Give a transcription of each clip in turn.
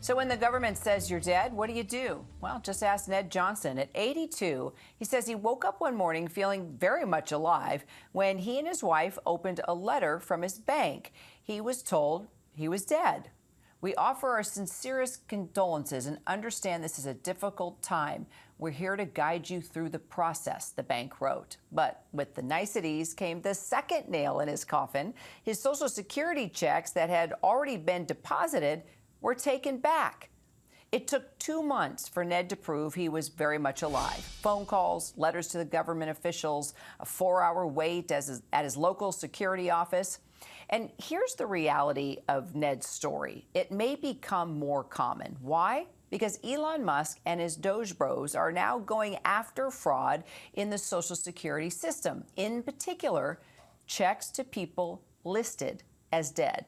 So when the government says you're dead, what do you do? Well, just ask Ned Johnson. At 82, he says he woke up one morning feeling very much alive when he and his wife opened a letter from his bank. He was told he was dead. We offer our sincerest condolences and understand this is a difficult time. We're here to guide you through the process, the bank wrote. But with the niceties came the second nail in his coffin. His Social Security checks that had already been deposited were taken back. It took 2 months for Ned to prove he was very much alive. Phone calls, letters to the government officials, a 4-hour wait at his local security office. And here's the reality of Ned's story. It may become more common. Why? Because Elon Musk and his Doge Bros are now going after fraud in the Social Security system. In particular, checks to people listed as dead.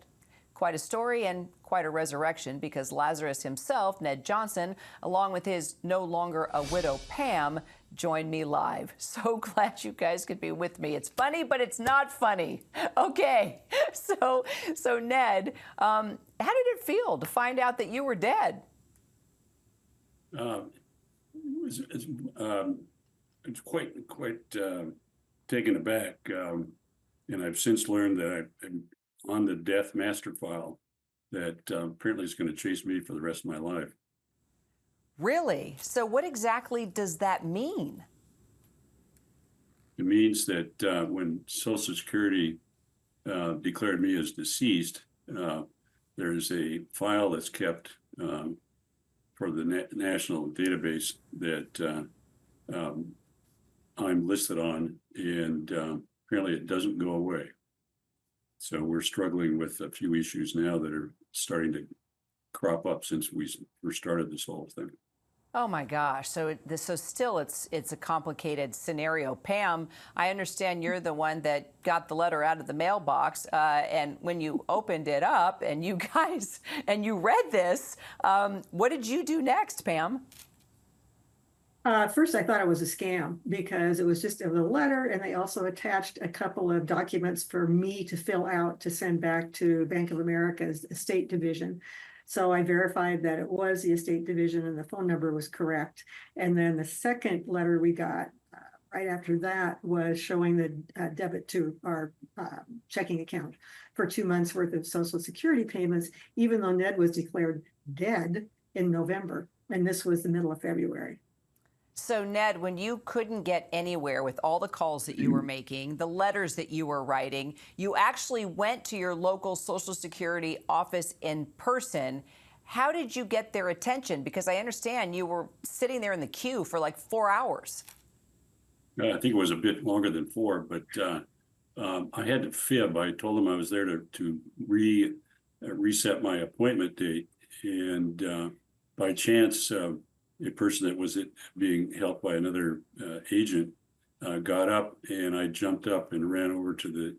Quite a story and quite a resurrection, because Lazarus himself, Ned Johnson, along with his no longer a widow Pam, joined me live. So glad you guys could be with me. It's funny, but it's not funny. Okay, so Ned, how did it feel to find out that you were dead? It's quite taken aback, and I've since learned that I'm on the death master file that apparently is going to chase me for the rest of my life. Really? So what exactly does that mean? It means that when Social Security declared me as deceased, there's a file that's kept for the national database that I'm listed on, and apparently it doesn't go away. So we're struggling with a few issues now that are starting to crop up since we first started this whole thing. Oh my gosh! So still, it's a complicated scenario. Pam, I understand you're the one that got the letter out of the mailbox, and when you opened it up and you read this, what did you do next, Pam? First, I thought it was a scam because it was just a letter, and they also attached a couple of documents for me to fill out to send back to Bank of America's estate division. So I verified that it was the estate division and the phone number was correct. And then the second letter we got right after that was showing the debit to our checking account for 2 months worth of Social Security payments, even though Ned was declared dead in November, and this was the middle of February. So, Ned, when you couldn't get anywhere with all the calls that you were making, the letters that you were writing, you actually went to your local Social Security office in person. How did you get their attention? Because I understand you were sitting there in the queue for like 4 hours. I think it was a bit longer than 4, but I had to fib. I told them I was there to reset my appointment date, and by chance, a person that was being helped by another agent got up, and I jumped up and ran over to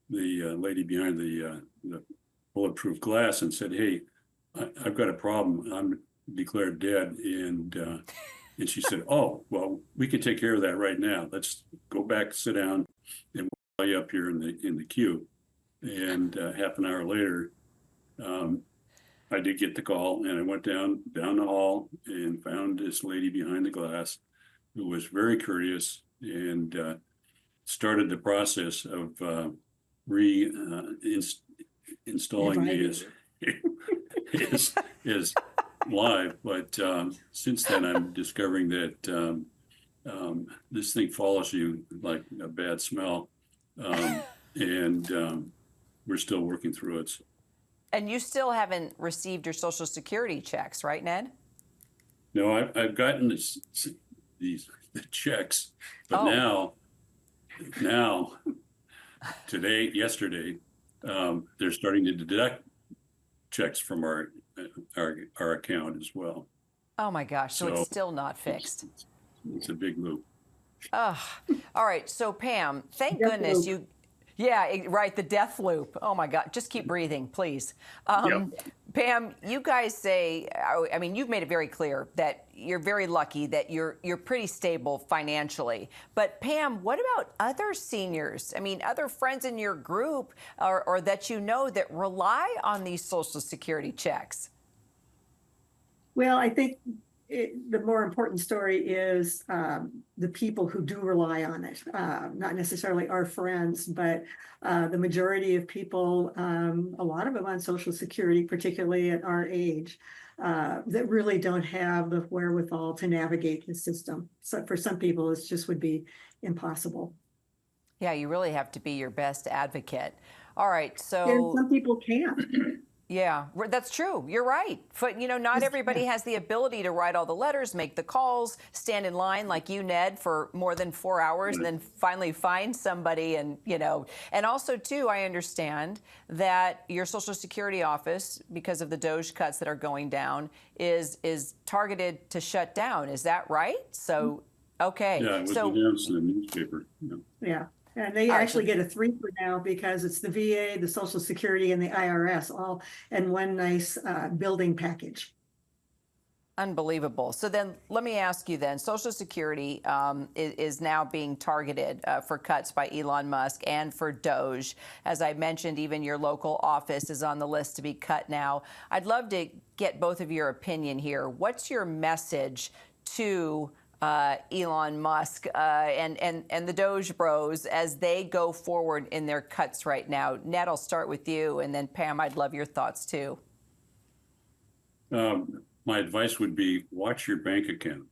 the lady behind the bulletproof glass and said, "Hey, I've got a problem. I'm declared dead." And she said, "Oh, well, we can take care of that right now. Let's go back, sit down, and we'll call you up here in the queue." And half an hour later, I did get the call, and I went down the hall and found this lady behind the glass who was very courteous, and started the process of installing me as live. But since then, I'm discovering that this thing follows you like a bad smell, and we're still working through it. And you still haven't received your Social Security checks, right, Ned? No, I've gotten the checks, but now, yesterday, they're starting to deduct checks from our account as well. Oh my gosh! So it's still not fixed. It's a big loop. All right. So Pam, thank goodness you. Yeah, right. The death loop. Oh, my God. Just keep breathing, please. Yep. Pam, you guys say, I mean, you've made it very clear that you're very lucky that you're pretty stable financially. But Pam, what about other seniors? I mean, other friends in your group or that you know that rely on these Social Security checks? Well, I think the more important story is the people who do rely on it, not necessarily our friends, but the majority of people, a lot of them on Social Security, particularly at our age, that really don't have the wherewithal to navigate the system. So for some people, it just would be impossible. Yeah, you really have to be your best advocate. All right, And so some people can't. yeah, that's true. You're right. But, not everybody has the ability to write all the letters, make the calls, stand in line like you, Ned, for more than 4 hours and then finally find somebody. And, and also, too, I understand that your Social Security office, because of the DOJ cuts that are going down, is targeted to shut down. Is that right? So, okay. Yeah, it was so, announced in the newspaper. Yeah. And they actually get a 3 for now because it's the VA, the Social Security, and the IRS all in one nice building package. Unbelievable. So then let me ask you then, Social Security is now being targeted for cuts by Elon Musk and for DOJ. As I mentioned, even your local office is on the list to be cut now. I'd love to get both of your opinion here. What's your message to Elon Musk and the DOJ bros as they go forward in their cuts right now? Ned, I'll start with you, and then Pam, I'd love your thoughts too. My advice would be watch your bank account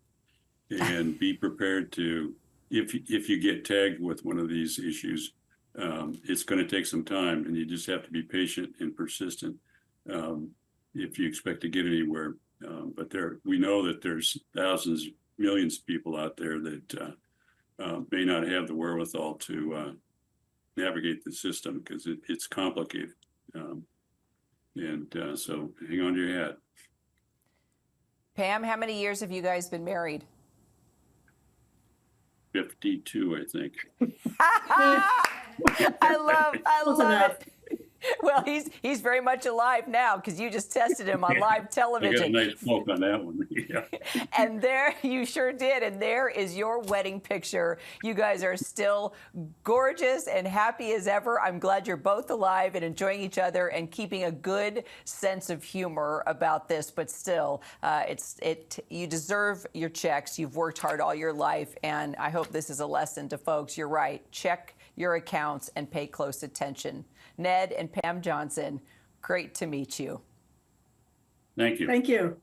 and be prepared to, if you get tagged with one of these issues, it's going to take some time, and you just have to be patient and persistent if you expect to get anywhere. But we know that there's thousands, millions of people out there that may not have the wherewithal to navigate the system because it's complicated. So hang on to your hat. Pam, how many years have you guys been married? 52, I think. I love it. Well, he's very much alive now because you just tested him on live television. I got a nice smoke on that one. Yeah. And there, you sure did. And there is your wedding picture. You guys are still gorgeous and happy as ever. I'm glad you're both alive and enjoying each other and keeping a good sense of humor about this. But still, you deserve your checks. You've worked hard all your life. And I hope this is a lesson to folks. You're right. Check your accounts and pay close attention. Ned and Pam Johnson, great to meet you. Thank you. Thank you.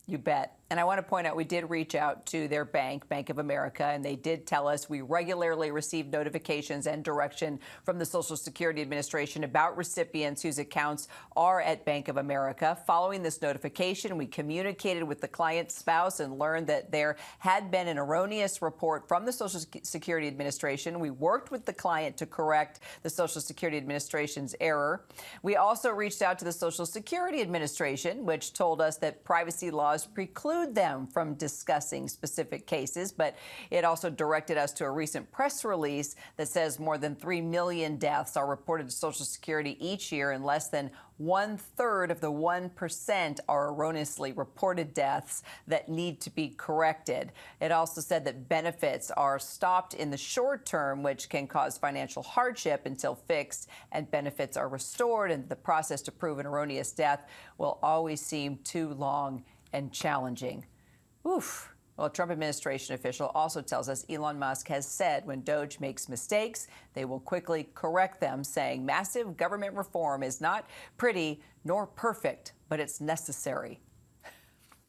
You bet. And I want to point out, we did reach out to their bank, Bank of America, and they did tell us we regularly receive notifications and direction from the Social Security Administration about recipients whose accounts are at Bank of America. Following this notification, we communicated with the client's spouse and learned that there had been an erroneous report from the Social Security Administration. We worked with the client to correct the Social Security Administration's error. We also reached out to the Social Security Administration, which told us that privacy laws preclude them from discussing specific cases, but it also directed us to a recent press release that says more than 3 million deaths are reported to Social Security each year, and less than 1/3 of the 1% are erroneously reported deaths that need to be corrected. It also said that benefits are stopped in the short term, which can cause financial hardship until fixed, and benefits are restored, and the process to prove an erroneous death will always seem too long and challenging. Oof. Well, a Trump administration official also tells us Elon Musk has said when DOJ makes mistakes, they will quickly correct them, saying massive government reform is not pretty nor perfect, but it's necessary.